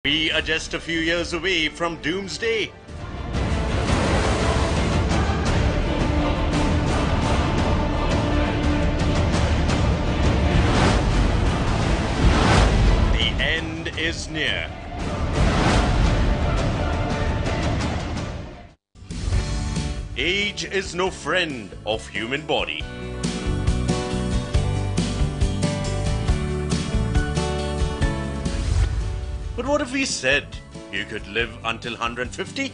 We are just a few years away from doomsday. The end is near. Age is no friend of human body. But what if we said you could live until 150?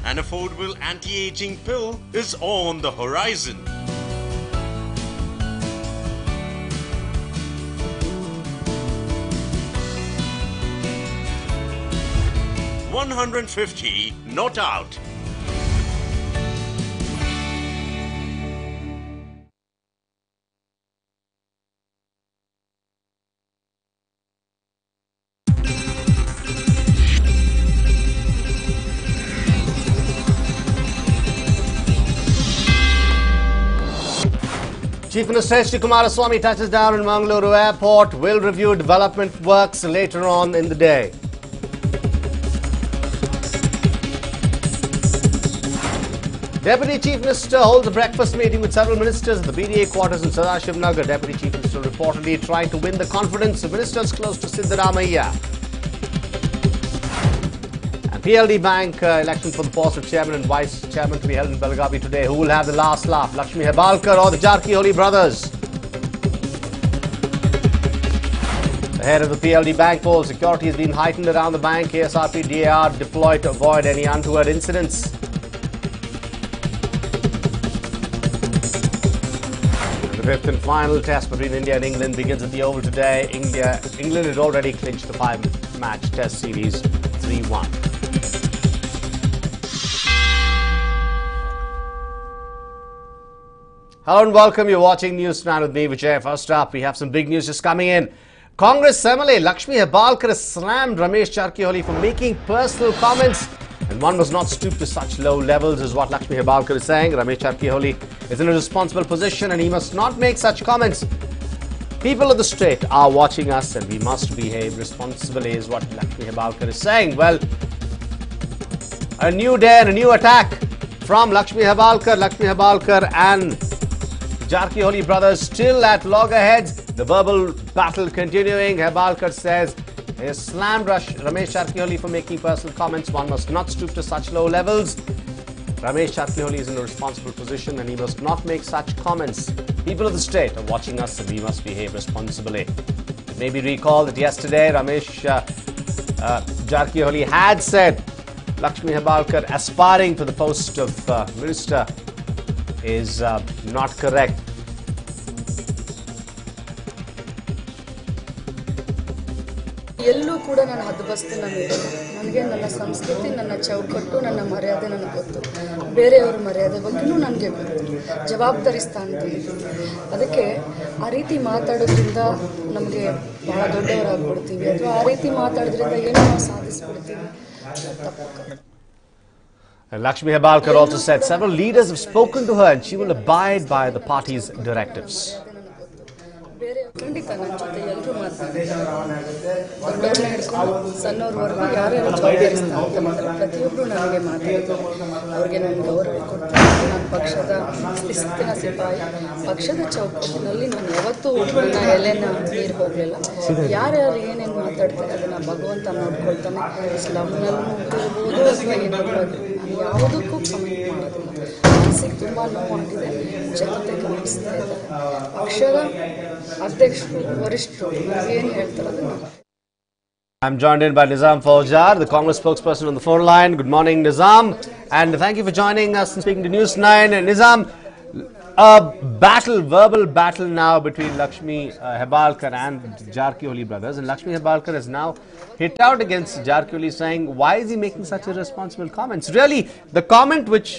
An affordable anti-aging pill is on the horizon. $150 not out. Chief Minister H.D. Kumaraswamy touches down in Mangaluru Airport. Will review development works later on in the day. Deputy Chief Minister holds a breakfast meeting with several ministers at the BDA quarters in Sadashiv Nagar. Deputy Chief Minister reportedly trying to win the confidence of ministers close to Siddaramaiah. And PLD Bank election for the post of chairman and vice chairman to be held in Belagavi today. Who will have the last laugh, Lakshmi Hebalkar or the Jarkiholi brothers? Ahead of the PLD Bank poll, security has been heightened around the bank. KSRP DAR deployed to avoid any untoward incidents. The fifth and final test between India and England begins at the Oval today. England had already clinched the five-match test series 3-1. Hello and welcome. You're watching NEWS9 with me, Vijay. First up, we have some big news just coming in. Congress MLA Lakshmi Hebalkar has slammed Ramesh Jarkiholi for making personal comments. And one must not stoop to such low levels, is what Lakshmi Hebalkar is saying. Ramesh Jarkiholi is in a responsible position and he must not make such comments. People of the state are watching us and we must behave responsibly, is what Lakshmi Hebalkar is saying. Well, a new day and a new attack from Lakshmi Hebalkar. Lakshmi Hebalkar and Jarkiholi brothers still at loggerheads. The verbal battle continuing. Hebalkar says he has slammed Ramesh Jarkiholi for making personal comments. One must not stoop to such low levels. Ramesh Jarkiholi is in a responsible position and he must not make such comments. People of the state are watching us and we must behave responsibly. It may be recalled that yesterday Ramesh Jarkiholi had said Lakshmi Hebalkar aspiring for the post of minister is not correct. ಎಲ್ಲೂ ಕೂಡ ನಾನು ಹದ್ಬಸ್ತು ನನಗೆ ನನ್ನ ಸಂಸ್ಕೃತಿ ನನ್ನ ಚೌಕಟ್ಟು ನನ್ನ ಮರ್ಯಾದೆ ನನಗೆ ಗೊತ್ತು ಬೇರೆಯವರ ಮರ್ಯಾದೆ ಬಗ್ಗೆನೂ ನನಗೆ ಗೊತ್ತು ಜವಾಬ್ದಾರಿ ಸ್ಥಾನದಲ್ಲಿ ಅದಕ್ಕೆ ಆ ರೀತಿ ಮಾತಾಡೋದ್ರಿಂದ ನಮಗೆ ಬಹಳ ದೊಡ್ಡವರಾಗ್ಬಿಡ್ತೀವಿ ಅಥವಾ ಆ ರೀತಿ ಮಾತಾಡೋದ್ರಿಂದ ಏನೋ ನಾವು ಸಾಧಿಸ್ಬಿಡ್ತೀವಿ. Lakshmi Hebalkar also said several leaders have spoken to her and she will abide by the party's directives. ಖಂಡಿತ ನನ್ನ ಜೊತೆ ಎಲ್ಲರೂ ಮಾತಾಡ್ತಾರೆ ದೊಡ್ಡವ್ರನ್ನ ಹಿಡ್ಕೊಂಡು ಸಣ್ಣವ್ರವರೆಗೂ ಯಾರ್ಯಾರು ಜವಾಬ್ದಾರಿಸ್ತಾ ಅಂತ ಪ್ರತಿಯೊಬ್ಬರು ನನಗೆ ಮಾತಾಡ್ತಾರೆ ಅವ್ರಿಗೆ ನಾನು ಗೌರವ ಕೊಡ್ತೀನಿ. ನನ್ನ ಪಕ್ಷದ ಶಿಸ್ತಿನ ಸಿಪಾಯಿ ಪಕ್ಷದ ಚೌಕಟ್ಟಿನಲ್ಲಿ ನಾನು ಯಾವತ್ತೂ ನನ್ನ ಎಲೆನ ನೀರು ಹೋಗಲಿಲ್ಲ. ಯಾರ್ಯಾರು ಏನೇನು ಮಾತಾಡ್ತಾರೆ ಅದನ್ನು ಭಗವಂತ ನೋಡ್ಕೊಳ್ತಾನೆ. ಸ್ಲಮ್ನಲ್ಲೂ ಇರ್ಬೋದು ಅಥವಾ ಏನಾದರೂ ನಾನು ಯಾವುದಕ್ಕೂ ಕಮೆಂಟ್ ಮಾಡೋದಿಲ್ಲ. ಮನಸ್ಸಿಗೆ ತುಂಬ ನೋವಾಗಿದೆ, ಜನತೆ ಗಮನಿಸ್ತಾ ಇದ್ದಾರೆ. ಪಕ್ಷದ ಅಧ್ಯಕ್ಷರು ವರಿಷ್ಠರು ಏನು ಹೇಳ್ತಾರೆ ಅದನ್ನು. I'm joined in by Nizam Faujar, the Congress spokesperson on the phone line. Good morning, Nizam, and thank you for joining us and speaking to NEWS9. Nizam, a verbal battle now between Lakshmi Hebalkar and Jarkiholi brothers, and Lakshmi Hebalkar has now hit out against Jarkiholi, saying, why is he making such irresponsible comments? Really, the comment which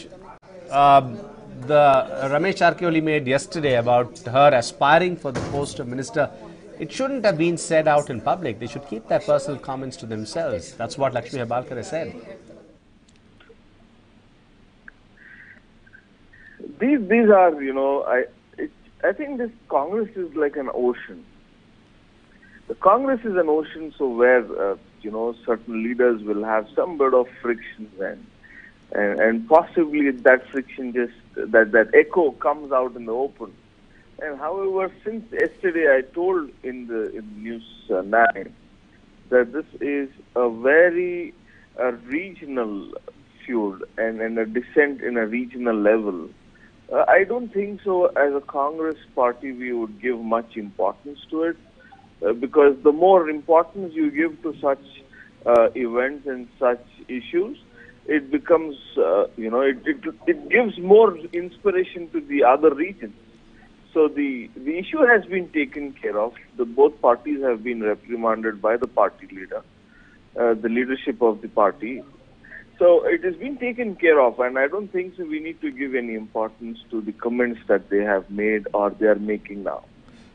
the Ramesh Jarkiholi made yesterday about her aspiring for the post of minister, it shouldn't have been said out in public. They should keep their personal comments to themselves. That's what Lakshmi Hebalkar has said. These are, I think this Congress is like an ocean. the Congress is an ocean, so where certain leaders will have some bit of friction, and possibly that friction that echo comes out in the open. And however, since yesterday I told in NEWS9 that this is a very regional feud and a dissent in a regional level. I don't think so. As a Congress party, we would give much importance to it because the more importance you give to such events and such issues, it becomes, it gives more inspiration to the other regions. So the issue has been taken care of. Both parties have been reprimanded by the party leader, the leadership of the party. So it has been taken care of, and I don't think so we need to give any importance to the comments that they have made or they are making now.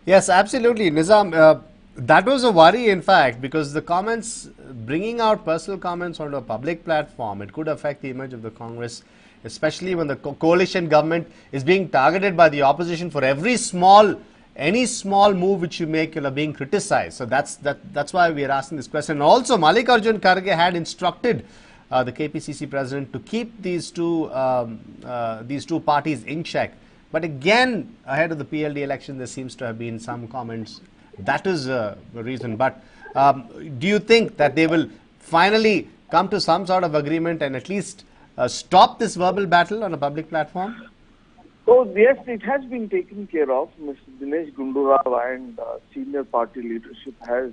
Yes, absolutely. Nizam, that was a worry, in fact, because the comments, bringing out personal comments onto a public platform, it could affect the image of the Congress, especially when the coalition government is being targeted by the opposition for any small move which you make, you're being criticized. So that's why we are asking this question. Also, Mallikarjun Kharge had instructed the KPCC president to keep these two parties in check. But again, ahead of the PLD election, there seems to have been some comments. That is the reason. But do you think that they will finally come to some sort of agreement and at least stop this verbal battle on a public platform? Oh, yes, it has been taken care of. Mr. Dinesh Gundurao and senior party leadership has,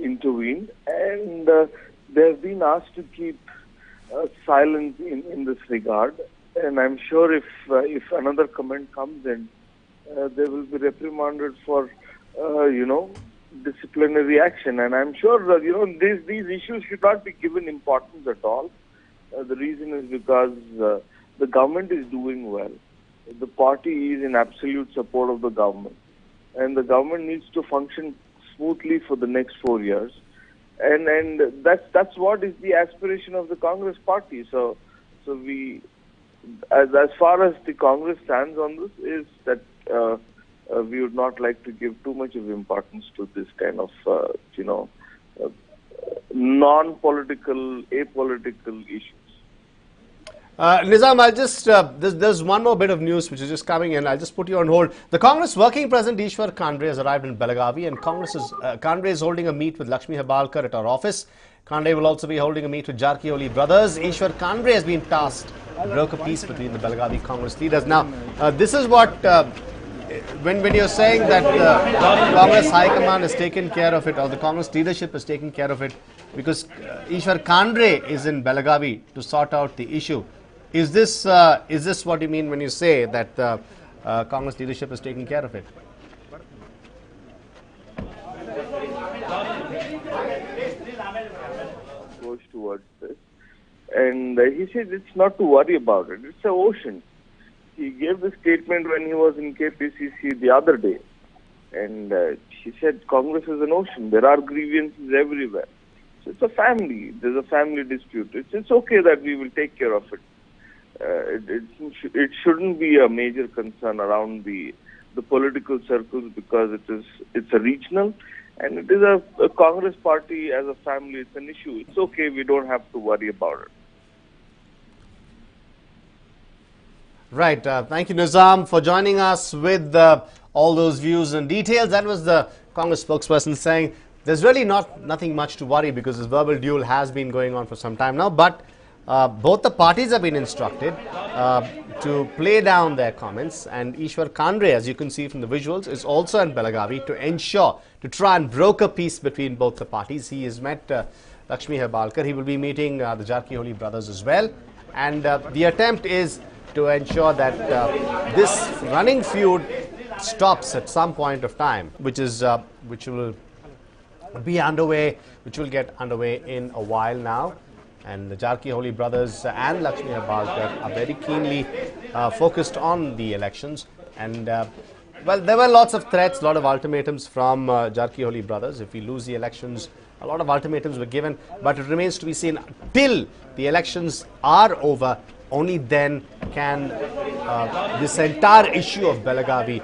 intervened, and they have been asked to keep silence in this regard. And I'm sure if another comment comes in, they will be reprimanded for, disciplinary action. And I'm sure that, these issues should not be given importance at all. The reason is because the government is doing well. The party is in absolute support of the government. And the government needs to function smoothly for the next 4 years. And that's what is the aspiration of the Congress party. So we, as far as the Congress stands on this, is that we would not like to give too much of importance to this kind of, non-political, apolitical issues. Nizam, I'll just, there's one more bit of news which is just coming in. I'll just put you on hold. The Congress Working President Ishwar Khandre has arrived in Belagavi, and Khandre is holding a meet with Lakshmi Hebalkar at our office. Khandre will also be holding a meet with Jarkioli brothers. Ishwar Khandre has been tasked to broker peace between the Belagavi Congress leaders. Now, this is what, when you're saying that Congress High Command has taken care of it, or the Congress leadership has taken care of it, because Ishwar Khandre is in Belagavi to sort out the issue. Is this what you mean when you say that Congress leadership is taking care of it? Goes towards this, and he said it's not to worry about it. It's an ocean. He gave the statement when he was in KPCC the other day, and he said Congress is an ocean. There are grievances everywhere. So it's a family. There's a family dispute. It's okay that we will take care of it. It shouldn't be a major concern around the political circles, because it's a regional, and it is a Congress party as a family. It's an issue. It's okay. We don't have to worry about it. Right. Thank you, Nizam, for joining us with all those views and details. That was the Congress spokesperson saying there's really nothing much to worry, because this verbal duel has been going on for some time now. But both the parties have been instructed to play down their comments, and Ishwar Khandre, as you can see from the visuals, is also in Belagavi to try and broker peace between both the parties. He has met Lakshmi Hebalkar. He will be meeting the Jarkioli brothers as well, and the attempt is to ensure that this running feud stops at some point of time, which will be underway, which will get underway in a while now. And the Jarkioli brothers and Lakshmi Hebalkar are very keenly focused on the elections. And well, there were lots of threats, a lot of ultimatums from Jarkioli brothers. If we lose the elections, a lot of ultimatums were given, but it remains to be seen. Till the elections are over, only then can this entire issue of Belagavi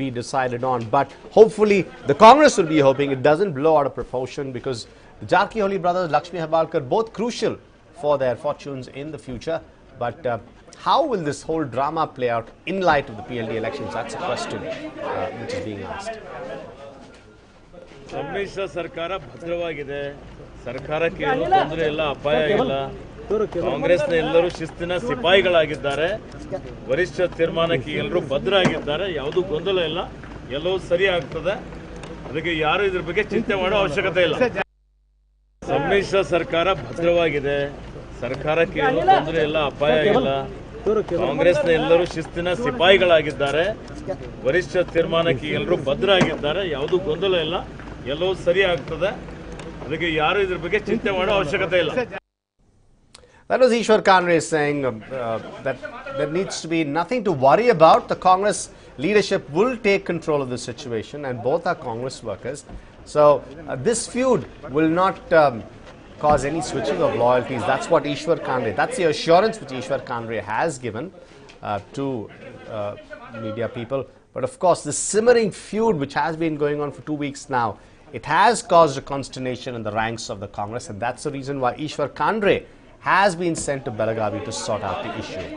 be decided on. But hopefully the Congress will be hoping it doesn't blow out of proportion, because the Jarkiholi brothers, Lakshmi Hebalkar, both crucial for their fortunes in the future. But how will this whole drama play out in light of the PLD elections? That's a question which is being asked. ಸಮ್ಮಿಶ್ರ ಸರ್ಕಾರ ಭದ್ರವಾಗಿದೆ. ಸರ್ಕಾರಕ್ಕೆ ಏನು ತೊಂದರೆ ಇಲ್ಲ, ಅಪಾಯ ಇಲ್ಲ. ಕಾಂಗ್ರೆಸ್ನ ಎಲ್ಲರೂ ಶಿಸ್ತಿನ ಸಿಪಾಯಿಗಳಾಗಿದ್ದಾರೆ. ವರಿಷ್ಠ ತೀರ್ಮಾನಕ್ಕೆ ಎಲ್ಲರೂ ಭದ್ರಾಗಿದ್ದಾರೆ. ಯಾವುದೂ ಗೊಂದಲ ಇಲ್ಲ, ಎಲ್ಲವೂ ಸರಿ ಆಗ್ತದೆ. ಅದಕ್ಕೆ ಯಾರು ಇದ್ರ ಬಗ್ಗೆ ಚಿಂತೆ ಮಾಡೋ ಅವಶ್ಯಕತೆ ಇಲ್ಲ. ಸಮ್ಮಿಶ್ರ ಸರ್ಕಾರ ಭದ್ರವಾಗಿದೆ. ಸರ್ಕಾರಕ್ಕೆ ಏನು ತೊಂದರೆ ಇಲ್ಲ, ಅಪಾಯ ಇಲ್ಲ. ಕಾಂಗ್ರೆಸ್ನ ಎಲ್ಲರೂ ಶಿಸ್ತಿನ ಸಿಪಾಯಿಗಳಾಗಿದ್ದಾರೆ. ವರಿಷ್ಠ ತೀರ್ಮಾನಕ್ಕೆ ಎಲ್ಲರೂ ಭದ್ರಾಗಿದ್ದಾರೆ. ಯಾವುದೂ ಗೊಂದಲ ಇಲ್ಲ, ಎಲ್ಲವೂ ಸರಿ ಆಗ್ತದೆ. ಅದಕ್ಕೆ ಯಾರು ಇದ್ರ ಬಗ್ಗೆ ಚಿಂತೆ ಮಾಡೋ ಅವಶ್ಯಕತೆ ಇಲ್ಲ. That was Ishwar Kandre saying that there needs to be nothing to worry about. The Congress leadership will take control of the situation, and both are Congress workers. So this feud will not cause any switching of loyalties. That's what Ishwar Kandre, that's the assurance which Ishwar Kandre has given to media people. But of course, this simmering feud which has been going on for 2 weeks now, it has caused a consternation in the ranks of the Congress, and that's the reason why Ishwar Kandre has been sent to Belagavi to sort out the issue.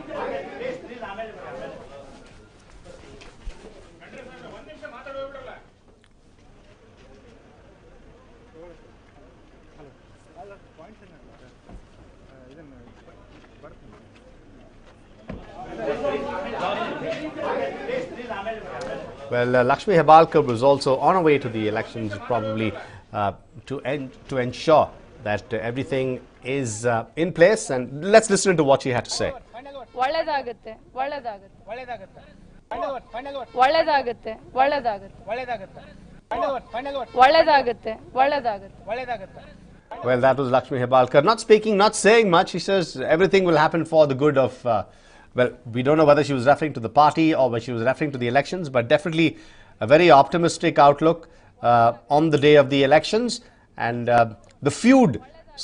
Well, Lakshmi Hebalkar was also on her way to the elections, probably to ensure that everything is in place. And let's listen to what she had to say. ಒಳ್ಳೆದಾಗುತ್ತೆ ಒಳ್ಳೆದಾಗುತ್ತೆ ಒಳ್ಳೆದಾಗುತ್ತೆ ಒಳ್ಳೆದಾಗುತ್ತೆ ಒಳ್ಳೆದಾಗುತ್ತೆ ಒಳ್ಳೆದಾಗುತ್ತೆ ಒಳ್ಳೆದಾಗುತ್ತೆ. Well, that was Lakshmi Hebalkar. Not speaking, not saying much. She says everything will happen for the good of, well, we don't know whether she was referring to the party or whether she was referring to the elections, but definitely a very optimistic outlook on the day of the elections. And the feud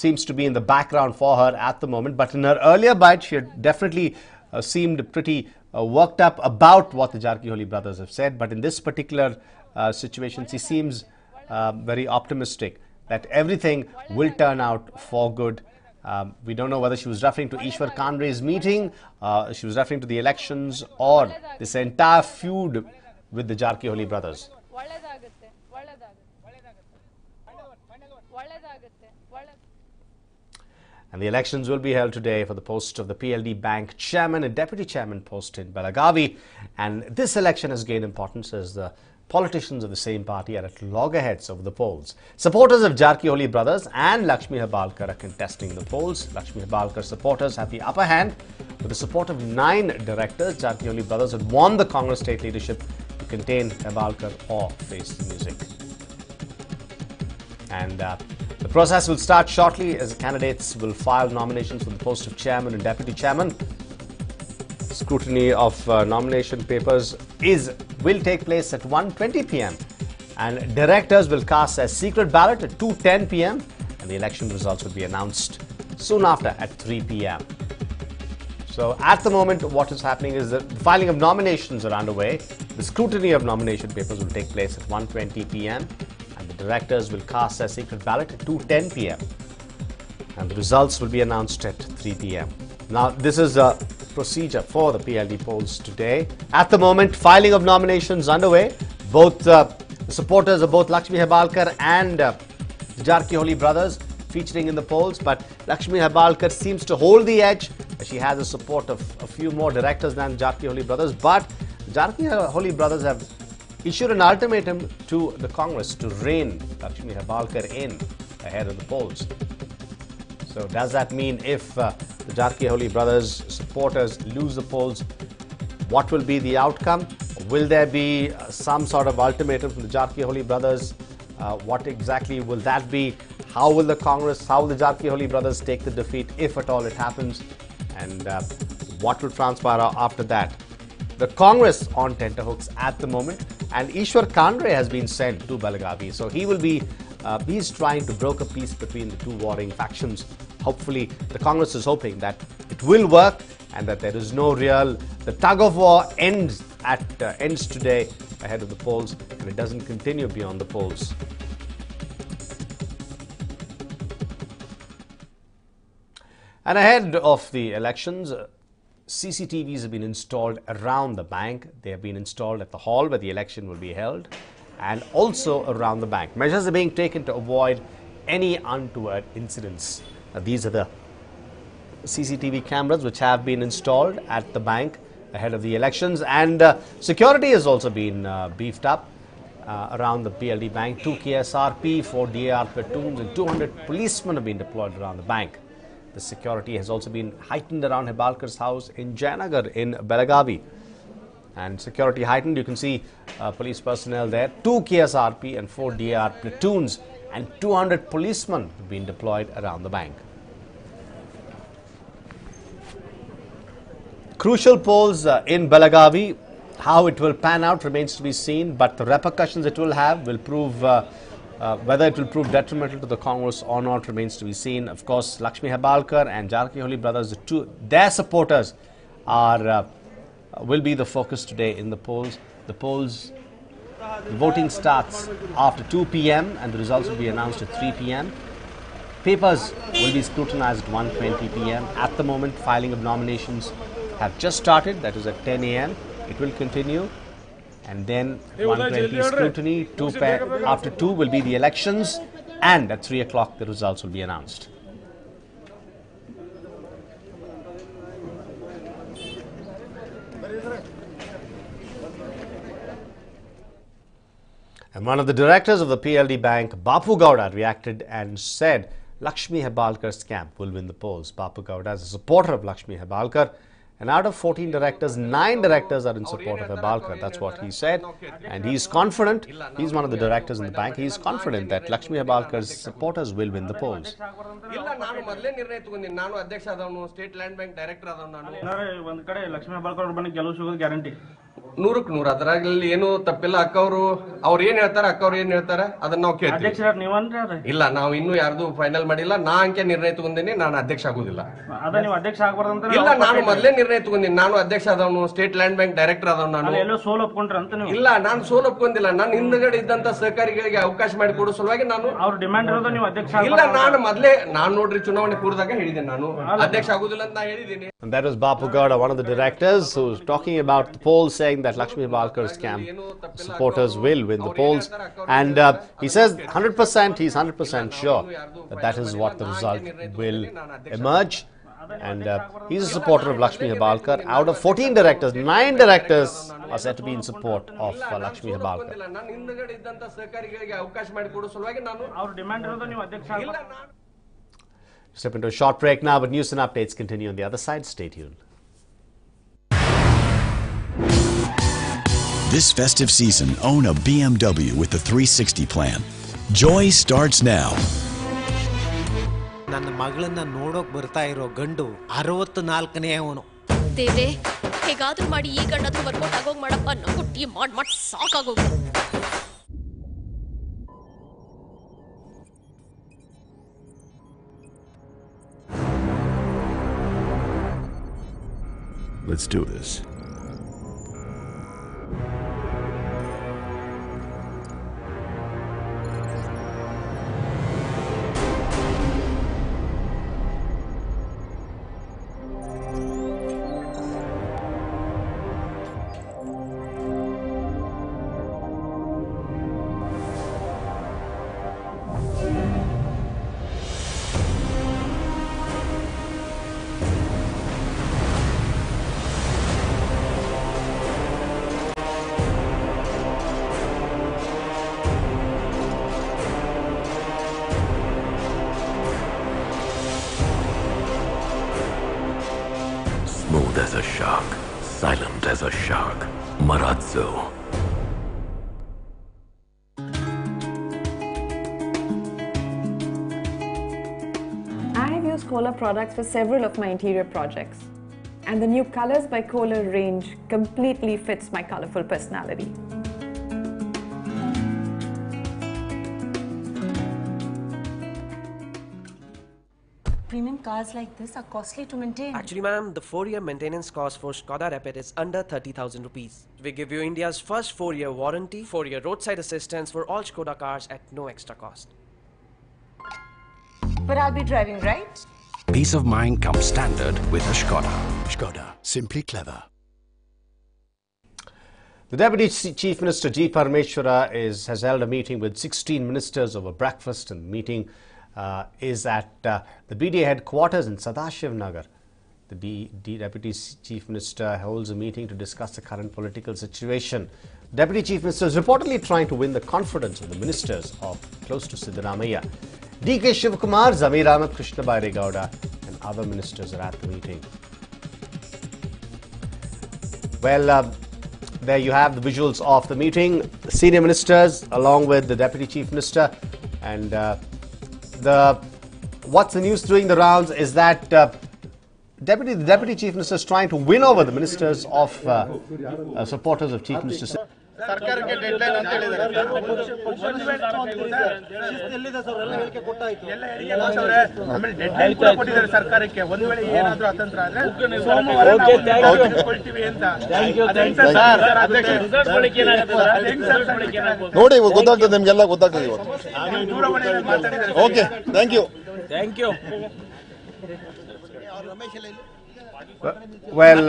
seems to be in the background for her at the moment. But in her earlier bite, she had definitely seemed pretty worked up about what the Jarkiholi brothers have said. But in this particular situation, she seems very optimistic that everything will turn out for good. We don't know whether she was referring to Ishwar Kandre's meeting, she was referring to the elections, or this entire feud with the Jarkiholi brothers. And the elections will be held today for the post of the PLD Bank chairman and deputy chairman post in Belagavi. And this election has gained importance as the politicians of the same party are at loggerheads over the polls. Supporters of Jarkiholi brothers and Lakshmi Hebalkar are contesting the polls. Lakshmi Hebalkar supporters have the upper hand with the support of 9 directors. Jarkiholi brothers had won the Congress state leadership to contain Hebalkar or face the music. And the process will start shortly as candidates will file nominations for the post of chairman and deputy chairman. Scrutiny of nomination papers will take place at 1:20 p.m. and directors will cast a secret ballot at 2:10 p.m. and the election results will be announced soon after at 3 p.m. So at the moment what is happening is that the filing of nominations are underway. The scrutiny of nomination papers will take place at 1:20 p.m. and the directors will cast a secret ballot at 2:10 p.m. and the results will be announced at 3 p.m. Now this is a procedure for the PLD polls today. At the moment, filing of nominations underway. Both the supporters of both Lakshmi Hebalkar and the Jarkiholi brothers featuring in the polls, but Lakshmi Hebalkar seems to hold the edge. She has the support of a few more directors than Jarkiholi brothers, but Jarkiholi brothers have issued an ultimatum to the Congress to rein Lakshmi Hebalkar in ahead of the polls. So does that mean if the Jarkiholi brothers supporters lose the polls, what will be the outcome? Will there be some sort of ultimatum from the Jarkiholi brothers? What exactly will that be? How will the Congress, how will the Jarkiholi brothers take the defeat if at all it happens? And what will transpire after that? The Congress on tenterhooks at the moment, and Ishwar Kandre has been sent to Belagavi. So he will be, he's trying to broker peace between the two warring factions. Hopefully, the Congress is hoping that it will work and that there is no real, the tug of war ends today ahead of the polls, and it doesn't continue beyond the polls. And ahead of the elections, CCTVs have been installed around the bank. They have been installed at the hall where the election will be held, and also around the bank. Measures are being taken to avoid any untoward incidents. Now, these are the CCTV cameras which have been installed at the bank ahead of the elections, and security has also been beefed up around the PLD bank. 2 KSRP, 4 DAR platoons and 200 policemen have been deployed around the bank. The security has also been heightened around Hebalkar's house in Jayanagar in Belagavi. And security heightened, you can see police personnel there. 2 KSRP and 4 DAR platoons and 200 policemen have been deployed around the bank. Crucial polls in Belagavi. How it will pan out remains to be seen, but the repercussions it will have will prove whether it will prove detrimental to the Congress or not remains to be seen. Of course, Lakshmi Hebalkar and Jarkiholi brothers, their supporters will be the focus today in the polls. The voting starts after 2 p.m. and the results will be announced at 3 p.m. Papers will be scrutinized at 1:20 p.m. At the moment, filing of nominations have just started. That is at 10 a.m. It will continue. And then 1:20 scrutiny, after 2 will be the elections, and at 3 o'clock the results will be announced. And one of the directors of the PLD Bank, Bapu Gowda, reacted and said Lakshmi Hebalkar's camp will win the polls. Bapu Gowda is a supporter of Lakshmi Hebalkar. And out of 14 directors, 9 directors are in support of Hebalkar. That's what he said. And he's confident, he's one of the directors in the bank, he's confident that Lakshmi Hebalkar's supporters will win the polls. ನೂರಕ್ಕೆ ನೂರು ಅದರಲ್ಲಿ ಏನು ತಪ್ಪಿಲ್ಲ. ಅಕ್ಕವರು ಅವ್ರು ಏನ್ ಹೇಳ್ತಾರೆ, ಅಕ್ಕವ್ರು ಏನ್ ಹೇಳ್ತಾರೆ ಅದನ್ನ ನಾವು ಕೇಳ್ತೀವಿ. ಇಲ್ಲ, ನಾವು ಇನ್ನೂ ಯಾರ್ದು ಫೈನಲ್ ಮಾಡಿಲ್ಲ. ನಾ ಅಂಕೆ ನಿರ್ಣಯ ತಗೊಂಡಿನಿ, ನಾನು ಅಧ್ಯಕ್ಷ ಆಗುದಿಲ್ಲ. ಇಲ್ಲ, ನಾನು ಮೊದಲೇ ನಿರ್ಣಯ ತಗೊಂಡಿನಿ. ನಾನು ಅಧ್ಯಕ್ಷ ಆದವನು, ಸ್ಟೇಟ್ ಲ್ಯಾಂಡ್ ಬ್ಯಾಂಕ್ ಡೈರೆಕ್ಟರ್ ಆದವನು. ನಾನು ಇಲ್ಲ, ನಾನು ಸೋಲು ಒಪ್ಕೊಂಡಿಲ್ಲ. ನಾನು ಹಿಂದ್ಗಡೆ ಇದ್ದಂತ ಸಹಕಾರಿಗಳಿಗೆ ಅವಕಾಶ ಮಾಡಿ ಕೊಡೋ ಸಲುವಾಗಿ ನಾನು ಇಲ್ಲ, ನಾನು ನೋಡ್ರಿ ಚುನಾವಣೆ ಕೂರಿದಾಗ ಹೇಳಿದ್ದೇನೆ, ನಾನು ಅಧ್ಯಕ್ಷ ಆಗುದಿಲ್ಲ ಅಂತ ಹೇಳಿದ್ದೀನಿ. And that was Bapu Gowda, one of the directors, who's talking about the polls, saying that Lakshmi Hebalkar's camp supporters will win the polls. And he says 100%, he's 100% sure that that is what the result will emerge. And he's a supporter of Lakshmi Hebalkar. Out of 14 directors, 9 directors are said to be in support of Lakshmi Hebalkar. Step into a short break now, but news and updates continue on the other side. Stay tuned. This festive season, own a BMW with the 360 plan. Joy starts now. ನನ್ನ ಮಗಳನ್ನ ನೋಡೋಕ್ ಬರ್ತಾ ಇರೋ ಗಂಡು 64ನೇ ಅವನು. ದೇವ್ರೆ, ಹೇಗಾದ್ರೂ ಮಾಡಿ ಈ ಗಂಡತ್ರ ವರ್ಕೌಟ್ ಆಗೋಗ್ ಮಾಡಪ್ಪ. ನಾವು ಟೀ ಮಾಡ್ ಸಾಕಾಗೋಗ. Let's do this. Smooth as a shark, silent as a shark. Marazzo. I have used Kohler products for several of my interior projects, and the new Colors by Kohler range completely fits my colorful personality. Premium cars like this are costly to maintain. Actually, ma'am, the 4-year maintenance cost for Skoda Rapid is under 30,000 rupees. We give you India's first 4-year warranty, 4-year roadside assistance for all Skoda cars at no extra cost. But I'll be driving, right? Peace of mind comes standard with a Skoda. Skoda, simply clever. The Deputy Chief Minister G. Parameshwara has held a meeting with 16 ministers over breakfast, and the meeting is at the BDA headquarters in Sadashiv Nagar. The Deputy Chief Minister holds a meeting to discuss the current political situation. Deputy Chief Minister is reportedly trying to win the confidence of the ministers of close to Siddaramaiah. D.K. Shivakumar, Zamir Ahmed, Krishna Bairegowda and other ministers are at the meeting. Well, there you have the visuals of the meeting. The senior ministers along with the Deputy Chief Minister, and what's the news doing the rounds is that the Deputy Chief Minister is trying to win over the ministers of supporters of Chief Minister. ಸರ್ಕಾರಕ್ಕೆ deadline ಅಂತ ಹೇಳಿದ್ದಾರೆ ಆಮೇಲೆ deadline ಕೂಡ ಕೊಟ್ಟಿದ್ದಾರೆ ಸರ್ಕಾರಕ್ಕೆ. ಒಂದು ವೇಳೆ ಏನಾದರೂ ಅತಂತ್ರ ಆದ್ರೆ ಕೊಡ್ತೀವಿ ಅಂತ ನೋಡಿ, ಗೊತ್ತಾಗ್ತದೆ ನಿಮ್ಗೆಲ್ಲ ಗೊತ್ತಾಗ್ತದೆ ಇವತ್ತು. ದೂರವಾಣಿಯಲ್ಲಿ ಮಾತಾಡಿದ್ದಾರೆ. Okay, thank you. Well,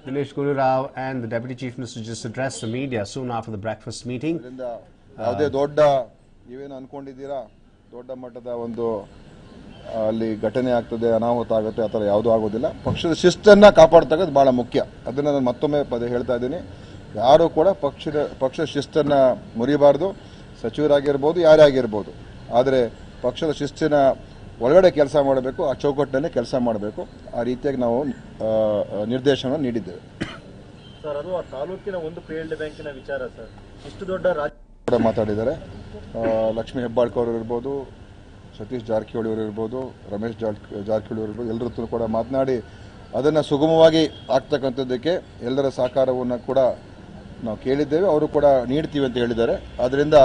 Dinesh Guru Rao and the Deputy Chief Minister just addressed the media soon after the breakfast meeting. ಯಾವುದೇ ದೊಡ್ಡ ನೀವೇನು ಅನ್ಕೊಂಡಿದ್ದೀರಾ ದೊಡ್ಡ ಮಟ್ಟದ ಒಂದು ಅಲ್ಲಿ ಘಟನೆ ಆಗ್ತದೆ, ಅನಾಹುತ ಆಗುತ್ತೆ, ಆ ಥರ ಯಾವುದೂ ಆಗೋದಿಲ್ಲ. ಪಕ್ಷದ ಶಿಸ್ತನ್ನು ಕಾಪಾಡ್ತಕ್ಕಂಥದ್ದು ಭಾಳ ಮುಖ್ಯ. ಅದನ್ನು ನಾನು ಮತ್ತೊಮ್ಮೆ ಪದೇ ಹೇಳ್ತಾ ಇದ್ದೀನಿ. ಯಾರು ಕೂಡ ಪಕ್ಷದ ಶಿಸ್ತನ್ನು ಮುರಿಬಾರ್ದು. ಸಚಿವರಾಗಿರ್ಬೋದು, ಯಾರೇ ಆಗಿರ್ಬೋದು. ಆದರೆ ಪಕ್ಷದ ಶಿಸ್ತಿನ ಒಳಗಡೆ ಕೆಲಸ ಮಾಡಬೇಕು, ಆ ಚೌಕಟ್ಟಿನಲ್ಲೇ ಕೆಲಸ ಮಾಡಬೇಕು. ಆ ರೀತಿಯಾಗಿ ನಾವು ನಿರ್ದೇಶನ ನೀಡಿದ್ದೇವೆ. ಸರ್, ಅದು ಆ ತಾಲೂಕಿನ ಒಂದು ಫೀಲ್ಡ್ ಬ್ಯಾಂಕಿನ ವಿಚಾರ ಸರ್. ಇಷ್ಟು ದೊಡ್ಡ ರಾಜ್ಯ ಮಾತಾಡಿದ್ದಾರೆ. ಲಕ್ಷ್ಮೀ ಹೆಬ್ಬಾಳ್ಕರ್ ಅವರು ಇರ್ಬೋದು, ಸತೀಶ್ ಜಾರಕಿಹೊಳಿ ಅವರು ಇರ್ಬೋದು, ರಮೇಶ್ ಜಾರಕಿಹೊಳಿ ಅವರು ಇರ್ಬೋದು, ಎಲ್ಲರ ಕೂಡ ಮಾತನಾಡಿ ಅದನ್ನು ಸುಗಮವಾಗಿ ಆಗ್ತಕ್ಕಂಥದ್ದಕ್ಕೆ ಎಲ್ಲರ ಸಹಕಾರವನ್ನು ಕೂಡ ನಾವು ಕೇಳಿದ್ದೇವೆ. ಅವರು ಕೂಡ ನೀಡ್ತೀವಿ ಅಂತ ಹೇಳಿದ್ದಾರೆ. ಆದ್ದರಿಂದ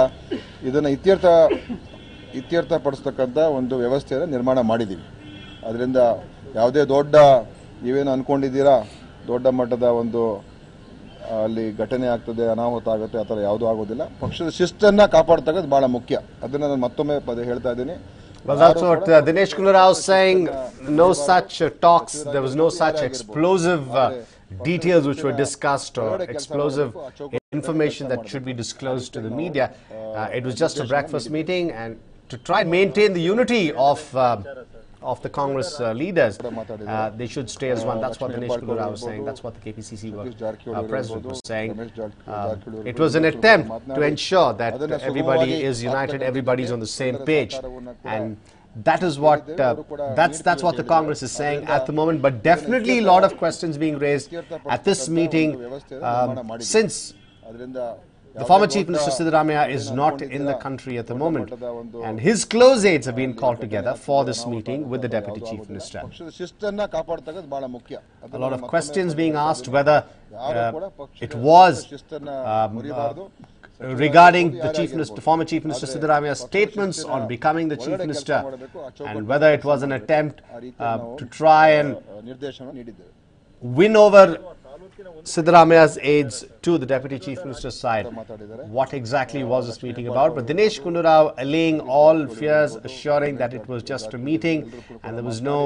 ಇದನ್ನು ಇತ್ಯರ್ಥಪಡಿಸ್ತಕ್ಕಂಥ ಒಂದು ವ್ಯವಸ್ಥೆಯನ್ನು ನಿರ್ಮಾಣ ಮಾಡಿದ್ದೀವಿ. ಅದರಿಂದ ಯಾವುದೇ ದೊಡ್ಡ ನೀವೇನು ಅಂದ್ಕೊಂಡಿದ್ದೀರಾ ದೊಡ್ಡ ಮಟ್ಟದ ಒಂದು ಅಲ್ಲಿ ಘಟನೆ ಆಗ್ತದೆ, ಅನಾಹುತ ಆಗುತ್ತೆ, ಆ ಥರ ಯಾವುದೂ ಆಗೋದಿಲ್ಲ. ಪಕ್ಷದ ಶಿಸ್ತನ್ನು ಕಾಪಾಡ್ತಕ್ಕಂಥದ್ದು ಭಾಳ ಮುಖ್ಯ. ಅದನ್ನು ನಾನು ಮತ್ತೊಮ್ಮೆ ಪದೇ ಹೇಳ್ತಾ ಇದ್ದೀನಿ. Well, that's what Dinesh Guru Rao was saying. No such talks, there was no such explosive details which were discussed or explosive information that should be disclosed to the media. It was just a breakfast meeting and to try and maintain the unity of the Congress leaders. They should stay as one. That's what Dinesh Guru Rao was saying. That's what the KPCC president was saying. It was an attempt to ensure that everybody is united, everybody is on the same page, and that is what that's what the Congress is saying at the moment. But definitely a lot of questions being raised at this meeting since the former Chief Minister Siddaramaiah is not in the country at the moment, and his close aides have been called together for this meeting with the Deputy Chief Minister. A lot of questions being asked whether it was regarding the former Chief Minister Siddaramaiah's statements on becoming the Chief Minister, and whether it was an attempt to try and win over Siddaramaiah's aides to the Deputy Chief Minister's side. What exactly was this meeting about? But Dinesh Guru Rao allaying all fears, assuring that it was just a meeting and there was no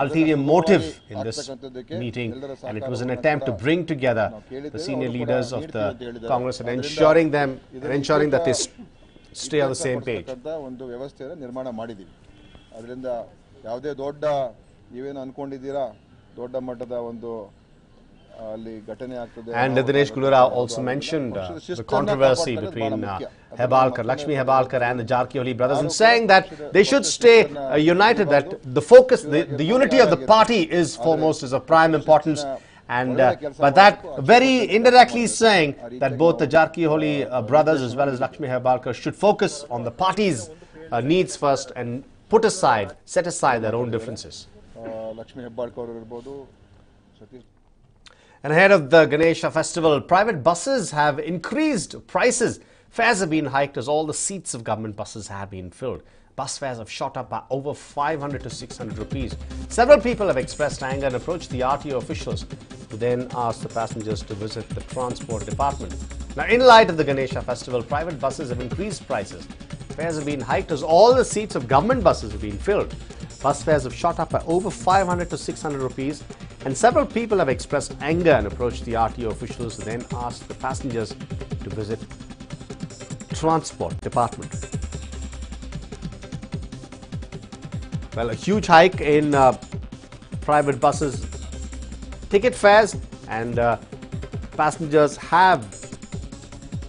ulterior motive in this meeting, and it was an attempt to bring together the senior leaders of the Congress and ensuring that they stay on the same page. ಒಂದು ವ್ಯವಸ್ಥೆಯನ್ನು ನಿರ್ಮಾಣ ಮಾಡಿದ್ದೀವಿ. ಅದರಿಂದ ಯಾವುದೇ ದೊಡ್ಡ ನೀವೇನು ಅನ್ಕೊಂಡಿದ್ದೀರಾ ದೊಡ್ಡ ಮಟ್ಟದ ಒಂದು And Dinesh Guru Rao also mentioned the controversy between Lakshmi Hebalkar and the Jarkioli brothers, and saying that they should stay united, that the focus, the unity of the party is foremost, is of prime importance. And by that, very indirectly saying that both the Jarkioli brothers as well as Lakshmi Hebalkar should focus on the party's needs first and set aside their own differences. And ahead of the Ganesha festival, private buses have increased prices. Fares have been hiked as all the seats of government buses have been filled. Bus fares have shot up by over 500 to 600 rupees. Several people have expressed anger and approached the RTO officials, who then asked the passengers to visit the transport department. Now, in light of the Ganesha festival, private buses have increased prices. Fares have been hiked as all the seats of government buses have been filled. Bus fares have shot up by over 500 to 600 rupees, and several people have expressed anger and approached the RTO officials, who then asked the passengers to visit transport department. Well, a huge hike in private buses ticket fares, and passengers have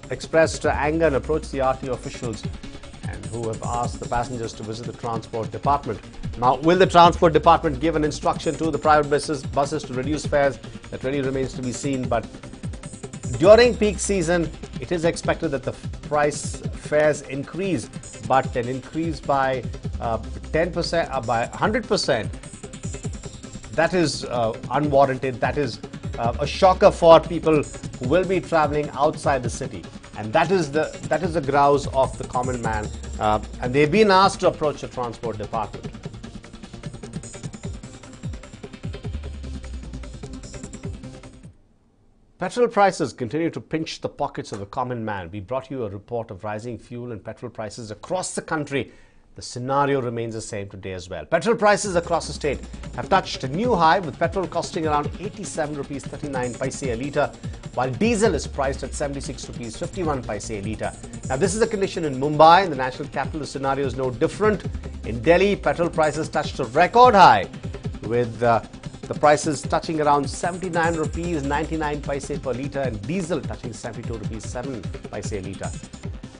expressed anger and approached the RTO officials, and who have asked the passengers to visit the transport department. Now, will the transport department give an instruction to the private buses to reduce fares? That really remains to be seen. But during peak season, it is expected that the fares increase, but an increase by 10%, by 100%. That is unwarranted. That is a shocker for people who will be traveling outside the city, and that is the grouse of the common man. And they've been asked to approach the transport department. Petrol prices continue to pinch the pockets of the common man. We brought you a report of rising fuel and petrol prices across the country. The scenario remains the same today as well. Petrol prices across the state have touched a new high, with petrol costing around 87 rupees 39 paise a litre, while diesel is priced at 76 rupees 51 paise a litre. Now, this is the condition in Mumbai. In the national capital, the scenario is no different. In Delhi, petrol prices touched a record high, with the prices touching around 79 rupees 99 paise per litre, and diesel touching 72 rupees 7 paise a litre.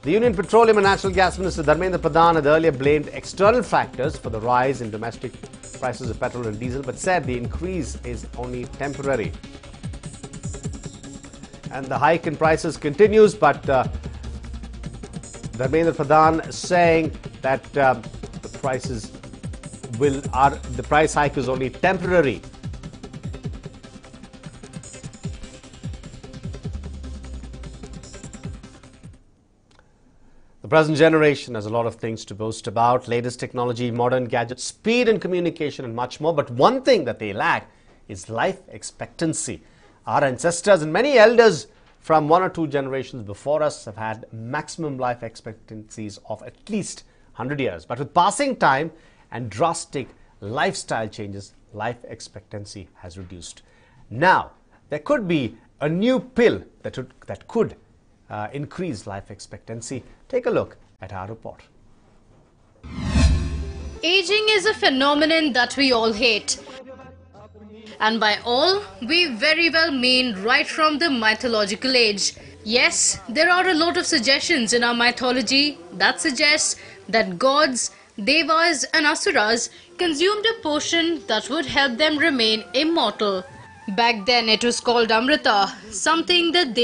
The Union Petroleum and Natural Gas Minister Dharmendra Pradhan had earlier blamed external factors for the rise in domestic prices of petrol and diesel, but said the increase is only temporary. And the hike in prices continues, but Dharmendra Pradhan saying that the price hike is only temporary. The present generation has a lot of things to boast about: latest technology, modern gadgets, speed in communication, and much more. But one thing that they lack is life expectancy. Our ancestors and many elders from 1 or 2 generations before us have had maximum life expectancies of at least 100 years. But with passing time and drastic lifestyle changes, life expectancy has reduced. Now, there could be a new pill that could increase life expectancy. Take a look at our report. Aging is a phenomenon that we all hate. And by all, we very well mean right from the mythological age. Yes, there are a lot of suggestions in our mythology that suggests that gods, devas and asuras consumed a potion that would help them remain immortal. Back then it was called Amrita, something that they